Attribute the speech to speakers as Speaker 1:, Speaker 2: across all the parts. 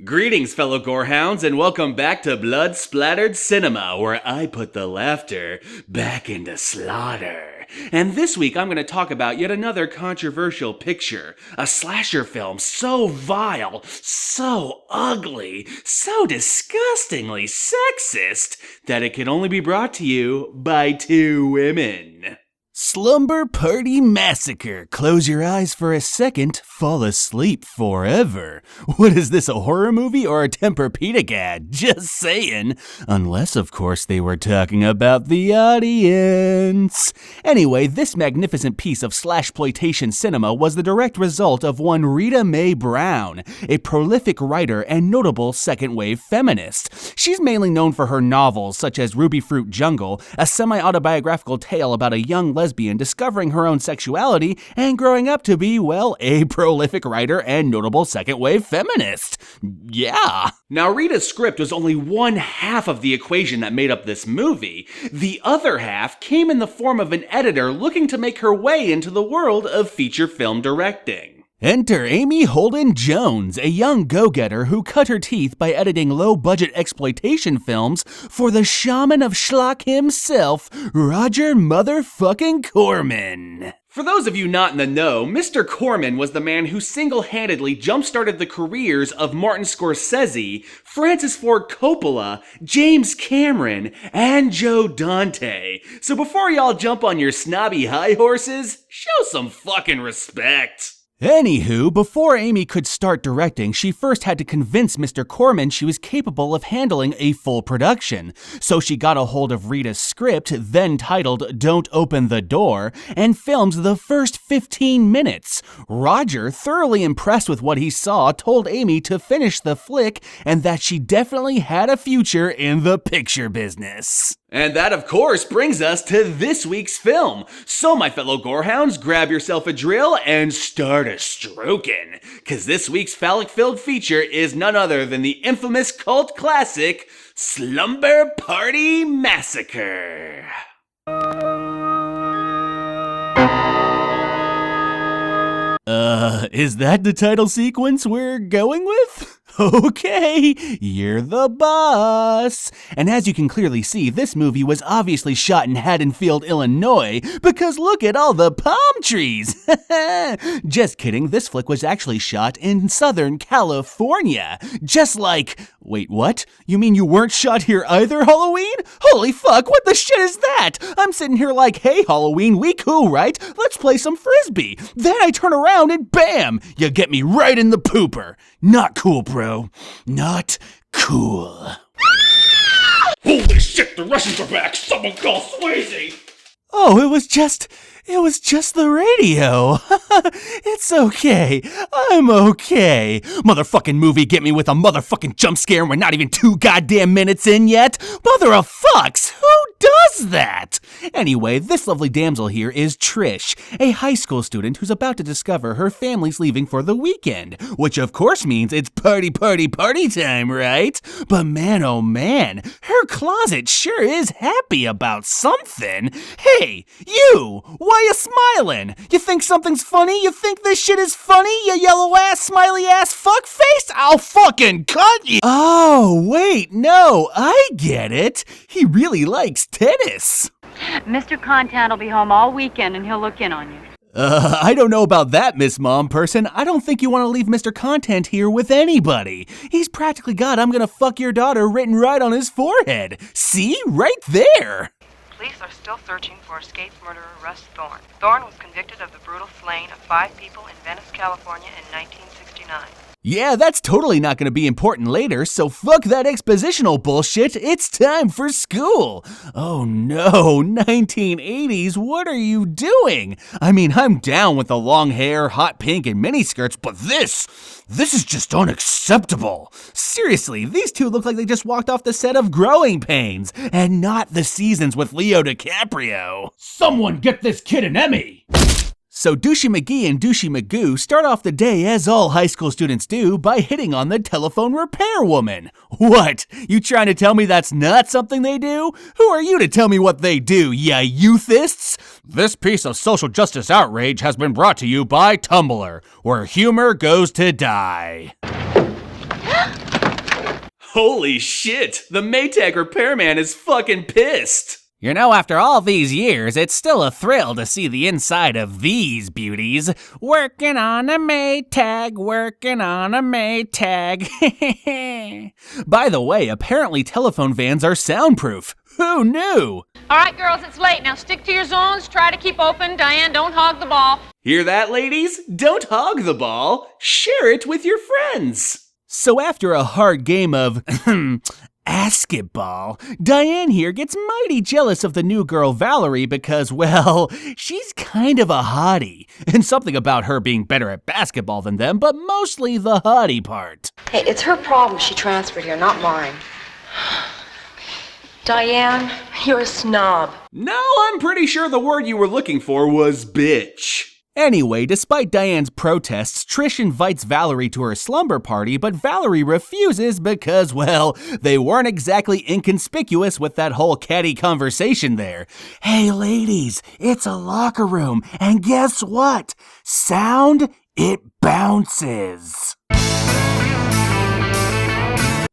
Speaker 1: Greetings, fellow gorehounds, and welcome back to Blood Splattered Cinema, where I put the laughter back into slaughter. And this week I'm going to talk about yet another controversial picture, a slasher film so vile, so ugly, so disgustingly sexist that it can only be brought to you by two women. Slumber Party Massacre. Close your eyes for a second, fall asleep forever. What is this, a horror movie or a Tempur-Pedic ad? Just saying. Unless, of course, they were talking about the audience. Anyway, this magnificent piece of slashploitation cinema was the direct result of one Rita Mae Brown, a prolific writer and notable second-wave feminist. She's mainly known for her novels, such as Ruby Fruit Jungle, a semi-autobiographical tale about a young lesbian discovering her own sexuality and growing up to be, well, a prolific writer and notable second-wave feminist. Yeah. Now, Rita's script was only one half of the equation that made up this movie. The other half came in the form of an editor looking to make her way into the world of feature film directing. Enter Amy Holden Jones, a young go-getter who cut her teeth by editing low-budget exploitation films for the shaman of schlock himself, Roger motherfucking Corman. For those of you not in the know, Mr. Corman was the man who single-handedly jump-started the careers of Martin Scorsese, Francis Ford Coppola, James Cameron, and Joe Dante. So before y'all jump on your snobby high horses, show some fucking respect. Anywho, before Amy could start directing, she first had to convince Mr. Corman she was capable of handling a full production. So she got a hold of Rita's script, then titled Don't Open the Door, and filmed the first 15 minutes. Roger, thoroughly impressed with what he saw, told Amy to finish the flick and that she definitely had a future in the picture business. And that, of course, brings us to this week's film. So, my fellow gorehounds, grab yourself a drill and start a stroking. Cause this week's phallic-filled feature is none other than the infamous cult classic, Slumber Party Massacre. Is that the title sequence we're going with? Okay, you're the boss. And as you can clearly see, this movie was obviously shot in Haddonfield, Illinois, because look at all the palm trees. Just kidding, this flick was actually shot in Southern California. Just like, wait, what? You mean you weren't shot here either, Halloween? Holy fuck, what the shit is that? I'm sitting here like, hey, Halloween, we cool, right? Let's play some frisbee. Then I turn around and bam, you get me right in the pooper. Not cool, bro. Not cool.
Speaker 2: Holy shit, the Russians are back! Someone call Swayze!
Speaker 1: Oh, it was just the radio. It's okay. I'm okay. Motherfucking movie get me with a motherfucking jump scare and we're not even 2 goddamn minutes in yet. Mother of fucks, who does that? Anyway, this lovely damsel here is Trish, a high school student who's about to discover her family's leaving for the weekend, which of course means it's party time, right? But man, oh man, her closet sure is happy about something. Hey, you, why you smiling? You think something's funny? You think this shit is funny, you yellow ass, smiley ass fuckface? I'll fucking cut you! Oh, wait, no, I get it. He really likes tennis.
Speaker 3: Mr. Contant will be home all weekend and he'll look in on you.
Speaker 1: I don't know about that, Miss Mom Person. I don't think you want to leave Mr. Contant here with anybody. He's practically got "I'm gonna fuck your daughter" written right on his forehead. See? Right there.
Speaker 4: Police are still searching for escaped murderer Russ Thorne. Thorne was convicted of the brutal slaying of 5 people in Venice, California in 1969.
Speaker 1: Yeah, that's totally not going to be important later, so fuck that expositional bullshit. It's time for school. Oh no, 1980s, what are you doing? I mean, I'm down with the long hair, hot pink, and miniskirts, but this is just unacceptable. Seriously, these two look like they just walked off the set of Growing Pains, and not The Seasons with Leo DiCaprio.
Speaker 2: Someone get this kid an Emmy!
Speaker 1: So Douchey McGee and Douchey Magoo start off the day, as all high school students do, by hitting on the telephone repair woman. What? You trying to tell me that's not something they do? Who are you to tell me what they do, ya youthists? This piece of social justice outrage has been brought to you by Tumblr, where humor goes to die. Holy shit, the Maytag repairman is fucking pissed.
Speaker 5: You know, after all these years, it's still a thrill to see the inside of these beauties. Working on a Maytag, working on a Maytag. By the way, apparently telephone vans are soundproof. Who knew?
Speaker 6: All right, girls, it's late. Now stick to your zones. Try to keep open. Diane, don't hog the ball.
Speaker 1: Hear that, ladies? Don't hog the ball. Share it with your friends.
Speaker 5: So after a hard game of basketball, Diane here gets mighty jealous of the new girl Valerie because, well, she's kind of a hottie. And something about her being better at basketball than them, but mostly the hottie part.
Speaker 4: Hey, it's her problem she transferred here, not mine. Diane, you're a snob.
Speaker 1: No, I'm pretty sure the word you were looking for was bitch.
Speaker 5: Anyway, despite Diane's protests, Trish invites Valerie to her slumber party, but Valerie refuses because, well, they weren't exactly inconspicuous with that whole catty conversation there. Hey ladies, it's a locker room, and guess what? Sound, it bounces.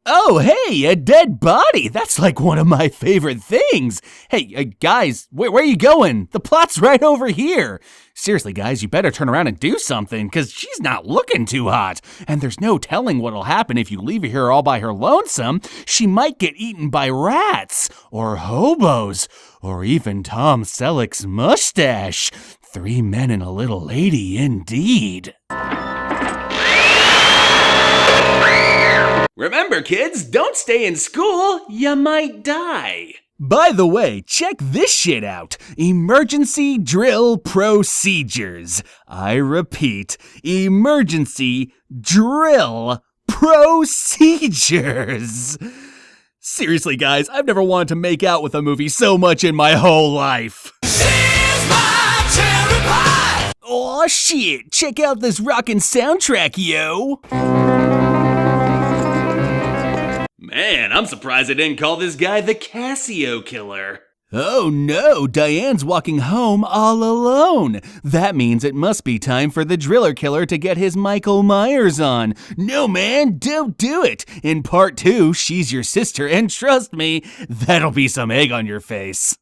Speaker 5: Oh, hey, a dead body. That's like one of my favorite things. Hey, guys, where are you going? The plot's right over here. Seriously, guys, you better turn around and do something, because she's not looking too hot. And there's no telling what'll happen if you leave her here all by her lonesome. She might get eaten by rats, or hobos, or even Tom Selleck's mustache. 3 men and a little lady, indeed.
Speaker 1: Remember, kids, don't stay in school. You might die.
Speaker 5: By the way, check this shit out. Emergency drill procedures. I repeat, emergency drill procedures. Seriously, guys, I've never wanted to make out with a movie so much in my whole life. Aw, shit, check out this rockin' soundtrack, yo.
Speaker 1: Man, I'm surprised I didn't call this guy the Casio Killer.
Speaker 5: Oh no, Diane's walking home all alone. That means it must be time for the driller killer to get his Michael Myers on. No man, don't do it. In part 2, she's your sister, and trust me, that'll be some egg on your face.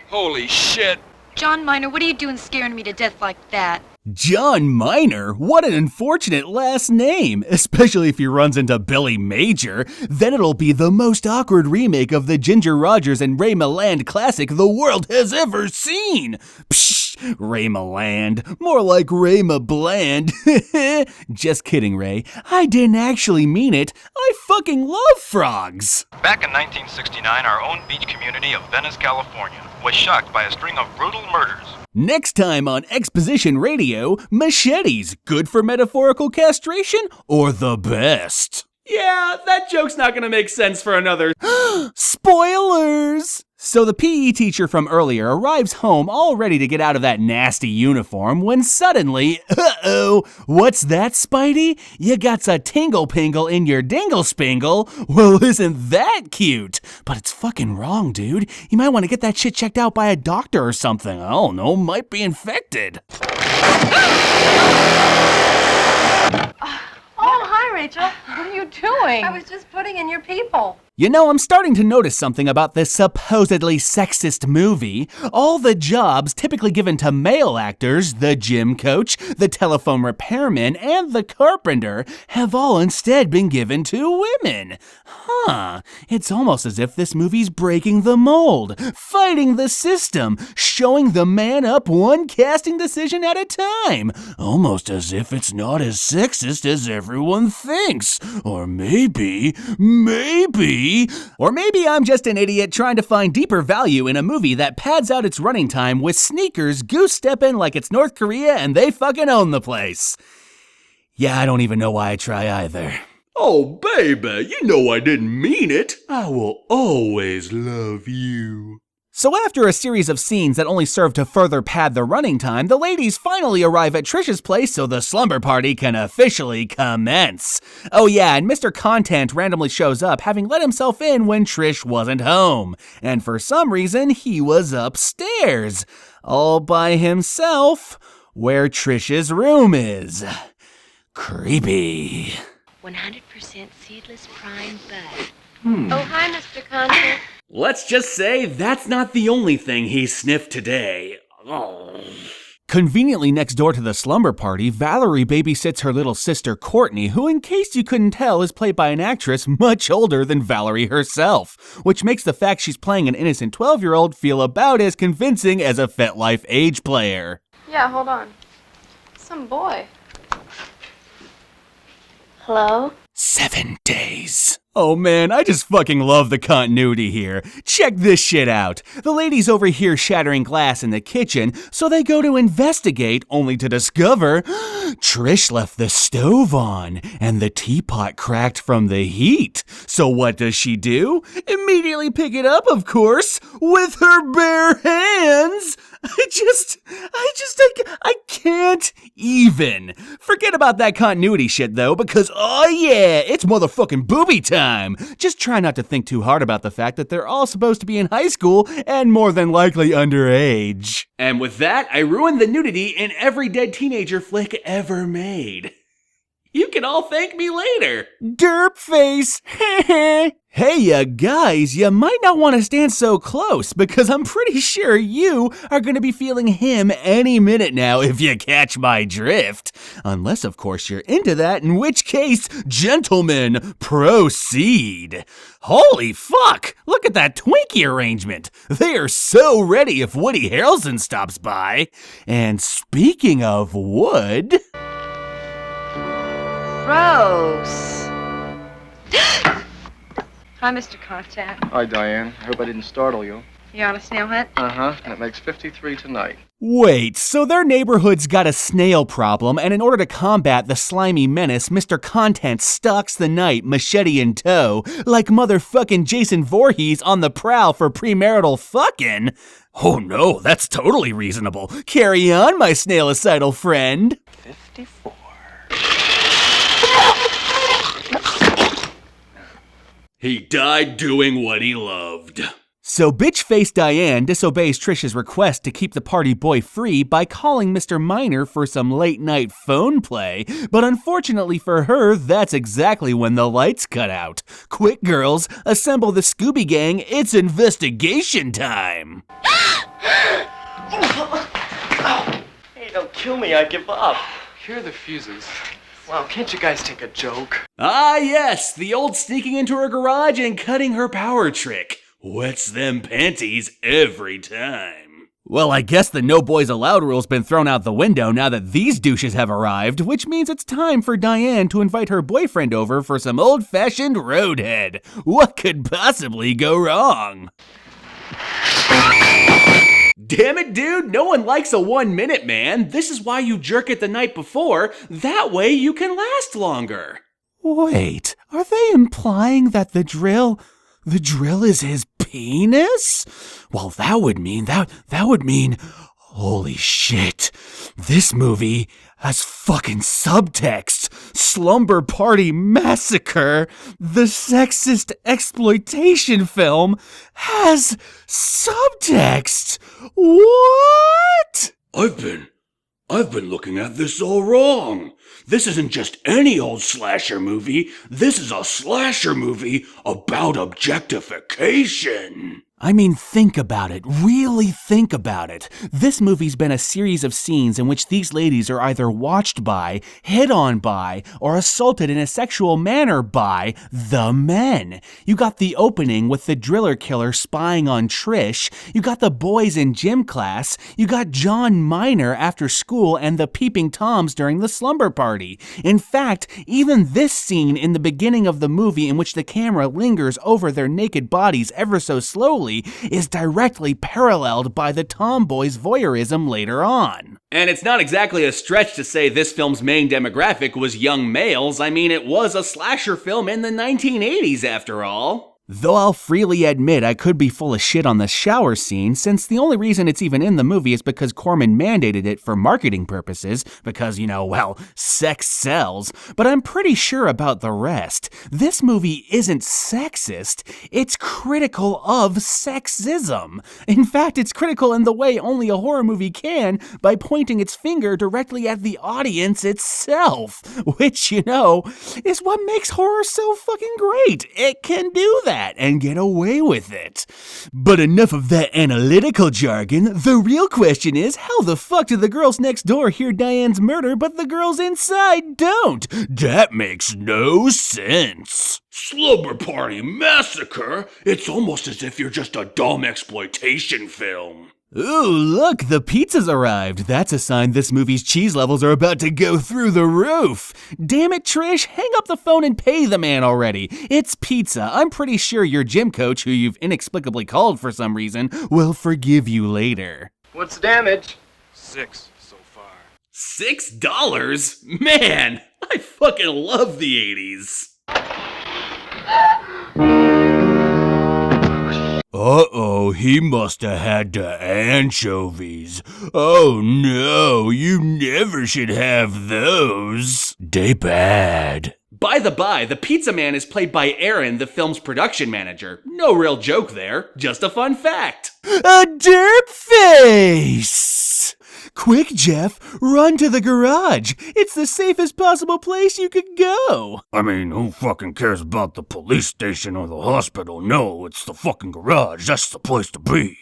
Speaker 7: Holy shit.
Speaker 6: John Minor, what are you doing scaring me to death like that?
Speaker 5: John Minor? What an unfortunate last name, especially if he runs into Billy Major. Then it'll be the most awkward remake of the Ginger Rogers and Ray Milland classic the world has ever seen. Psh, Ray Milland. More like Ray Bland. Just kidding, Ray. I didn't actually mean it. I fucking love frogs.
Speaker 8: Back in 1969, our own beach community of Venice, California, was shocked by a string of brutal murders.
Speaker 5: Next time on Exposition Radio, machetes, good for metaphorical castration or the best?
Speaker 1: Yeah, that joke's not gonna make sense for another.
Speaker 5: Spoilers! So the PE teacher from earlier arrives home all ready to get out of that nasty uniform when suddenly, uh-oh, what's that, Spidey? You got a tingle pingle in your dingle spangle? Well, isn't that cute? But it's fucking wrong, dude. You might want to get that shit checked out by a doctor or something. I don't know, might be infected.
Speaker 6: Oh, hi, Rachel. What are you doing?
Speaker 4: I was just putting in your people.
Speaker 5: You know, I'm starting to notice something about this supposedly sexist movie. All the jobs typically given to male actors, the gym coach, the telephone repairman, and the carpenter, have all instead been given to women. Huh. It's almost as if this movie's breaking the mold, fighting the system, showing the man up one casting decision at a time. Almost as if it's not as sexist as everyone thinks. Or maybe I'm just an idiot trying to find deeper value in a movie that pads out its running time with sneakers goose-stepping like it's North Korea and they fucking own the place. Yeah, I don't even know why I try either.
Speaker 1: Oh, baby, you know I didn't mean it. I will always love you.
Speaker 5: So after a series of scenes that only serve to further pad the running time, the ladies finally arrive at Trish's place so the slumber party can officially commence. Oh yeah, and Mr. Content randomly shows up, having let himself in when Trish wasn't home. And for some reason, he was upstairs. All by himself. where Trish's room is. Creepy.
Speaker 7: 100% seedless prime bud.
Speaker 4: Oh, hi, Mr. Content.
Speaker 1: Let's just say that's not the only thing he sniffed today. Oh.
Speaker 5: Conveniently next door to the slumber party, Valerie babysits her little sister Courtney, who, in case you couldn't tell, is played by an actress much older than Valerie herself, which makes the fact she's playing an innocent 12-year-old feel about as convincing as a FetLife age player.
Speaker 4: Yeah, hold on. Some boy.
Speaker 7: Hello?
Speaker 5: 7 days. Oh man, I just fucking love the continuity here. Check this shit out. The ladies over here shattering glass in the kitchen, so they go to investigate, only to discover Trish left the stove on, and the teapot cracked from the heat. So what does she do? Immediately pick it up, of course, with her bare hands. I can't even. Forget about that continuity shit though, because oh yeah, it's motherfucking booby time. Just try not to think too hard about the fact that they're all supposed to be in high school and more than likely underage.
Speaker 1: And with that, I ruined the nudity in every dead teenager flick ever made. You can all thank me later.
Speaker 5: Derp face. Hey, guys, you might not want to stand so close because I'm pretty sure you are going to be feeling him any minute now if you catch my drift. Unless, of course, you're into that, in which case, gentlemen, proceed. Holy fuck, look at that Twinkie arrangement. They are so ready if Woody Harrelson stops by. And speaking of wood...
Speaker 4: Gross. Hi, Mr. Contact.
Speaker 9: Hi, Diane. I hope I didn't startle you.
Speaker 4: You on a snail hunt?
Speaker 9: Uh-huh. That makes 53 tonight.
Speaker 5: Wait, so their neighborhood's got a snail problem, and in order to combat the slimy menace, Mr. Content stalks the night, machete in tow, like motherfucking Jason Voorhees on the prowl for premarital fucking? Oh no, that's totally reasonable. Carry on, my snailicidal friend.
Speaker 9: 54.
Speaker 1: He died doing what he loved.
Speaker 5: So bitch-faced Diane disobeys Trish's request to keep the party boy free by calling Mr. Minor for some late-night phone play, but unfortunately for her, that's exactly when the lights cut out. Quick, girls, assemble the Scooby Gang, it's investigation time!
Speaker 10: Hey, don't kill me, I give up.
Speaker 9: Here are the fuses. Wow, can't you guys take a joke?
Speaker 1: Ah yes, the old sneaking into her garage and cutting her power trick. Wets them panties every time.
Speaker 5: Well, I guess the no boys allowed rule's been thrown out the window now that these douches have arrived, which means it's time for Diane to invite her boyfriend over for some old-fashioned roadhead. What could possibly go wrong?
Speaker 1: Damn it, dude, no one likes a 1 minute, man. This is why you jerk it the night before. That way you can last longer.
Speaker 5: Wait, are they implying that the drill is his penis? Well, that would mean, holy shit, this movie has fucking subtext. Slumber Party Massacre, the sexist exploitation film, has subtext. What?
Speaker 1: I've been looking at this all wrong. This isn't just any old slasher movie. This is a slasher movie about objectification.
Speaker 5: I mean, think about it. Really think about it. This movie's been a series of scenes in which these ladies are either watched by, hit on by, or assaulted in a sexual manner by the men. You got the opening with the driller killer spying on Trish. You got the boys in gym class. You got John Minor after school and the peeping toms during the slumber party. In fact, even this scene in the beginning of the movie in which the camera lingers over their naked bodies ever so slowly is directly paralleled by the tomboys' voyeurism later on.
Speaker 1: And it's not exactly a stretch to say this film's main demographic was young males. I mean, it was a slasher film in the 1980s after all.
Speaker 5: Though I'll freely admit I could be full of shit on the shower scene, since the only reason it's even in the movie is because Corman mandated it for marketing purposes, because, sex sells, but I'm pretty sure about the rest. This movie isn't sexist, it's critical of sexism. In fact, it's critical in the way only a horror movie can, by pointing its finger directly at the audience itself, which, is what makes horror so fucking great. It can do that and get away with it. But enough of that analytical jargon. The real question is, how the fuck do the girls next door hear Diane's murder but the girls inside don't? That makes no sense.
Speaker 2: Slumber Party Massacre? It's almost as if you're just a dumb exploitation film.
Speaker 5: Ooh, look, the pizza's arrived. That's a sign this movie's cheese levels are about to go through the roof. Damn it, Trish, hang up the phone and pay the man already. It's pizza. I'm pretty sure your gym coach, who you've inexplicably called for some reason, will forgive you later.
Speaker 9: What's the damage?
Speaker 8: 6 so far.
Speaker 1: $6? Man, I fucking love the 80s.
Speaker 5: Uh-oh, he must have had the anchovies. Oh no, you never should have those. They bad.
Speaker 1: By the by, the pizza man is played by Aaron, the film's production manager. No real joke there, just a fun fact.
Speaker 5: A derp face! Quick, Jeff, run to the garage. It's the safest possible place you could go.
Speaker 2: I mean, who fucking cares about the police station or the hospital? No, it's the fucking garage. That's the place to be.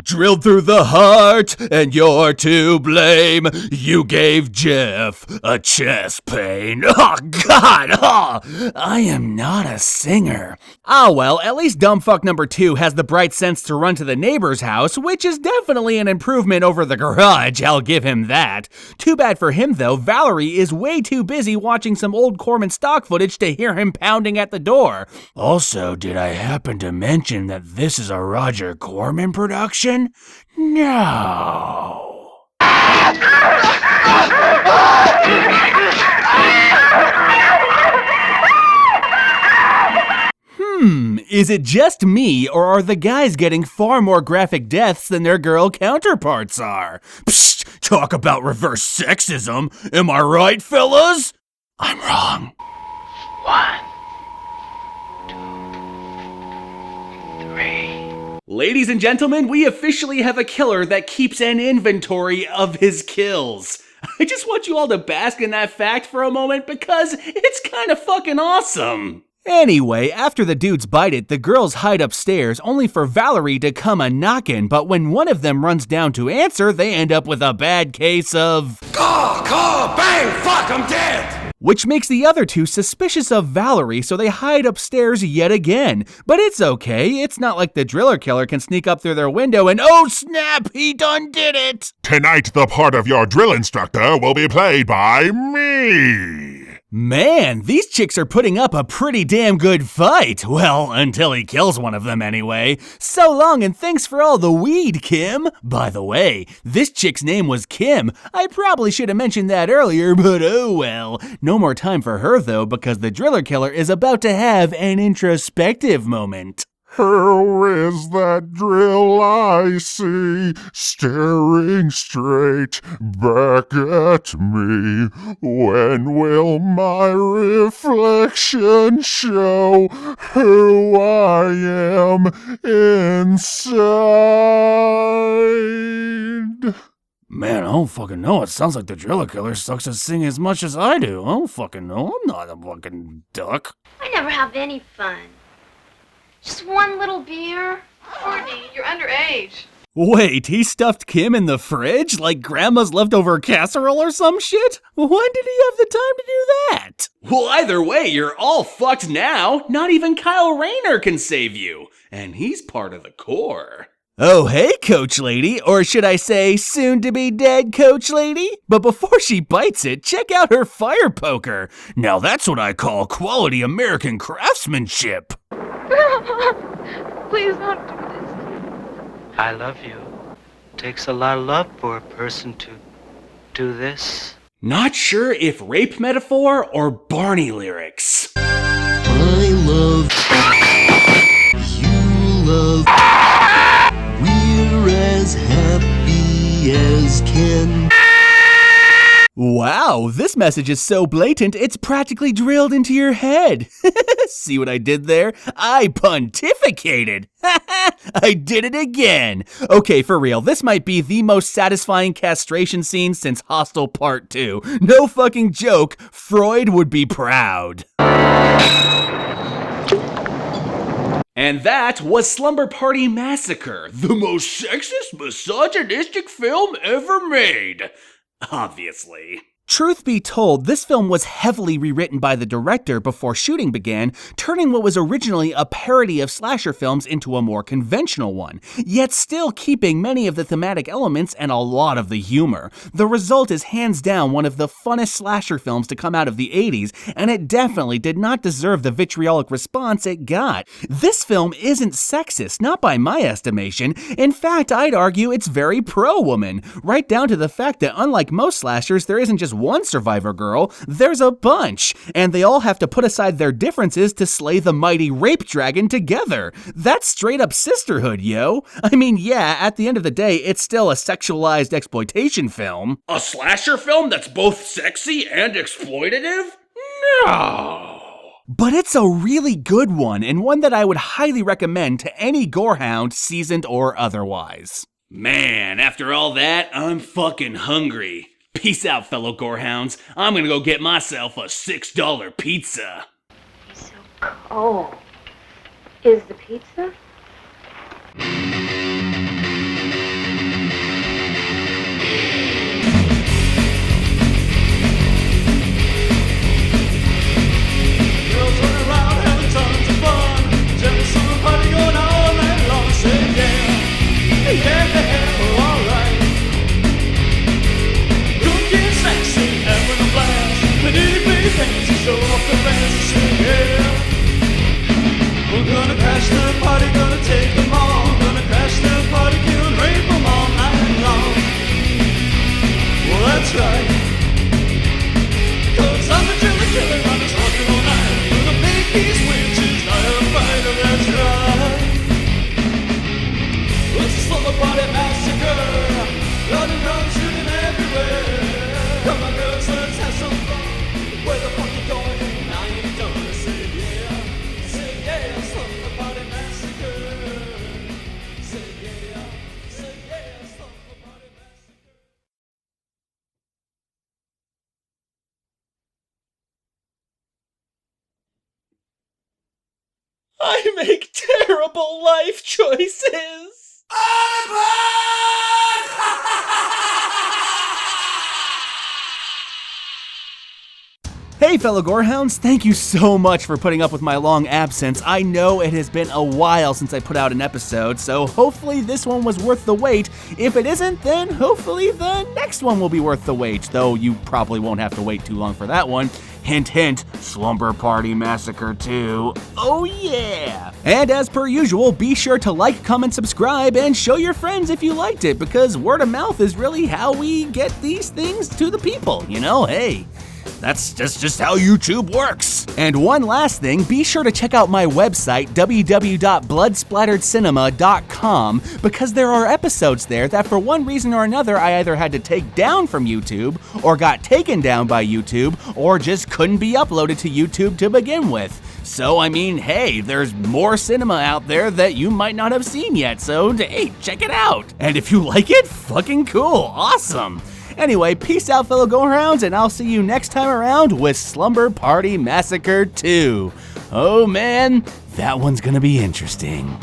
Speaker 5: Drilled through the heart, and you're to blame. You gave Jeff a chest pain. Oh, God! Oh, I am not a singer. Ah, well, at least dumbfuck number 2 has the bright sense to run to the neighbor's house, which is definitely an improvement over the garage, I'll give him that. Too bad for him, though, Valerie is way too busy watching some old Corman stock footage to hear him pounding at the door.
Speaker 2: Also, did I happen to mention that this is a Roger Corman production? No.
Speaker 5: Is it just me, or are the guys getting far more graphic deaths than their girl counterparts are?
Speaker 2: Psst, talk about reverse sexism. Am I right, fellas?
Speaker 5: I'm wrong.
Speaker 7: 1, 2, 3.
Speaker 1: Ladies and gentlemen, we officially have a killer that keeps an inventory of his kills. I just want you all to bask in that fact for a moment because it's kind of fucking awesome.
Speaker 5: Anyway, after the dudes bite it, the girls hide upstairs only for Valerie to come a-knockin', but when one of them runs down to answer, they end up with a bad case of...
Speaker 2: Caw, bang, fuck, I'm dead!
Speaker 5: Which makes the other two suspicious of Valerie, so they hide upstairs yet again. But it's okay, it's not like the driller killer can sneak up through their window and oh snap, he done did it!
Speaker 11: Tonight the part of your drill instructor will be played by me!
Speaker 5: Man, these chicks are putting up a pretty damn good fight. Well, until he kills one of them anyway. So long and thanks for all the weed, Kim. By the way, this chick's name was Kim. I probably should have mentioned that earlier, but oh well. No more time for her though, because the driller killer is about to have an introspective moment.
Speaker 11: Who is that drill I see staring straight back at me? When will my reflection show who I am inside?
Speaker 2: Man, I don't fucking know. It sounds like the driller killer sucks at singing as much as I do. I don't fucking know. I'm not a fucking duck.
Speaker 7: I never have any fun. Just one little beer.
Speaker 4: Courtney, you're underage.
Speaker 5: Wait, he stuffed Kim in the fridge? Like grandma's leftover casserole or some shit? When did he have the time to do that?
Speaker 1: Well, either way, you're all fucked now. Not even Kyle Rayner can save you. And he's part of the Corps.
Speaker 5: Oh, hey, Coach Lady, or should I say, soon-to-be-dead Coach Lady? But before she bites it, check out her fire poker.
Speaker 2: Now that's what I call quality American craftsmanship.
Speaker 4: Please don't do this.
Speaker 10: I love you. Takes a lot of love for a person to do this.
Speaker 1: Not sure if rape metaphor or Barney lyrics.
Speaker 12: I love, you love, we're as happy as can.
Speaker 5: Wow, this message is so blatant, it's practically drilled into your head. See what I did there? I pontificated. I did it again. Okay, for real, this might be the most satisfying castration scene since Hostel Part 2. No fucking joke, Freud would be proud.
Speaker 1: And that was Slumber Party Massacre, the most sexist, misogynistic film ever made. Obviously.
Speaker 5: Truth be told, this film was heavily rewritten by the director before shooting began, turning what was originally a parody of slasher films into a more conventional one, yet still keeping many of the thematic elements and a lot of the humor. The result is hands down one of the funnest slasher films to come out of the 80s, and it definitely did not deserve the vitriolic response it got. This film isn't sexist, not by my estimation. In fact, I'd argue it's very pro-woman, right down to the fact that unlike most slashers, there isn't just one survivor girl, there's a bunch, and they all have to put aside their differences to slay the mighty rape dragon together. That's straight up sisterhood, yo. I mean, yeah, at the end of the day, it's still a sexualized exploitation film.
Speaker 1: A slasher film that's both sexy and exploitative? No!
Speaker 5: But it's a really good one, and one that I would highly recommend to any gorehound, seasoned or otherwise.
Speaker 1: Man, after all that, I'm fucking hungry. Peace out, fellow gorehounds. I'm gonna go get myself a $6 pizza.
Speaker 7: He's so cold. Is the pizza?
Speaker 13: Girls running around having tons of fun. Tell me summer party going all night long. Say yeah, yeah, we're alright. Cooking sexy, having a blast. The nitty bitty things to show off the rest. Say yeah, we're gonna crash the party, gonna take them all. Gonna crash the party, kill and rape them all night long. Well, that's right. 'Cause I'm a killer, I'm just rockin' all night. Gonna make these witches die of fright, that's right. It's a slumber party massacre. Blood and guns shooting everywhere. Come on, girls, let's have some fun. Where the fuck you going? I ain't done. Say yeah, slumber party massacre. Say yeah, slumber party massacre.
Speaker 1: I make terrible life choices.
Speaker 5: Hey fellow gorehounds, thank you so much for putting up with my long absence. I know it has been a while since I put out an episode, so hopefully this one was worth the wait. If it isn't, then hopefully the next one will be worth the wait, though you probably won't have to wait too long for that one. Hint, hint, Slumber Party Massacre 2. Oh yeah! And as per usual, be sure to like, comment, subscribe, and show your friends if you liked it, because word of mouth is really how we get these things to the people, you know? Hey. That's just how YouTube works. And one last thing, be sure to check out my website, www.bloodsplatteredcinema.com, because there are episodes there that for one reason or another I either had to take down from YouTube, or got taken down by YouTube, or just couldn't be uploaded to YouTube to begin with. So, I mean, hey, there's more cinema out there that you might not have seen yet, so hey, check it out. And if you like it, fucking cool, awesome. Anyway, peace out, fellow gorehounds, and I'll see you next time around with Slumber Party Massacre 2. Oh man, that one's gonna be interesting.